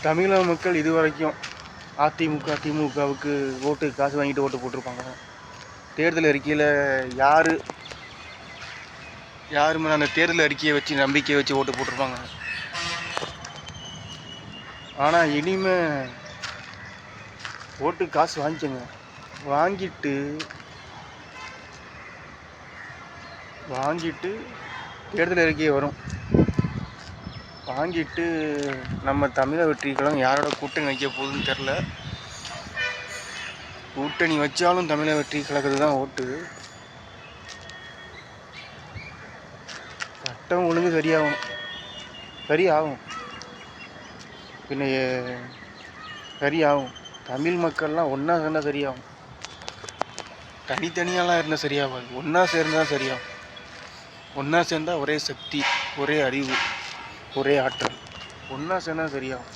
தமிழக மக்கள் இதுவரைக்கும் அதிமுக திமுகவுக்கு ஓட்டு காசு வாங்கிட்டு ஓட்டு போட்டிருப்பாங்க. தேர்தல் அறிக்கையில் யாருமே அந்த தேர்தல் அறிக்கையை வச்சு நம்பிக்கையை வச்சு ஓட்டு போட்டிருப்பாங்க. ஆனால் இனிமே ஓட்டு காசு வாங்கிக்கோங்க. வாங்கிட்டு தேர்தல் அறிக்கை வரும். வாங்கிட்டு நம்ம தமிழக வெற்றி கழகம் யாரோட கூட்டணி வைக்க போகுதுன்னு தெரில. கூட்டணி வச்சாலும் தமிழக வெற்றி கழகத்துக்கு தான் ஓட்டு. சட்டம் ஒழுங்கு சரியாகும் பின்ன சரியாகும். தமிழ் மக்கள்லாம் ஒன்றா சேர்ந்தால் சரியாகும். தனித்தனியாலாம் இருந்தால் சரியாகாது. ஒன்றா சேர்ந்தால் சரியாகும். ஒன்றா சேர்ந்தால் ஒரே சக்தி, ஒரே அறிவு, ஒரே ஆற்றல். ஒன்றா சேர்ந்தால் சரியாகும்.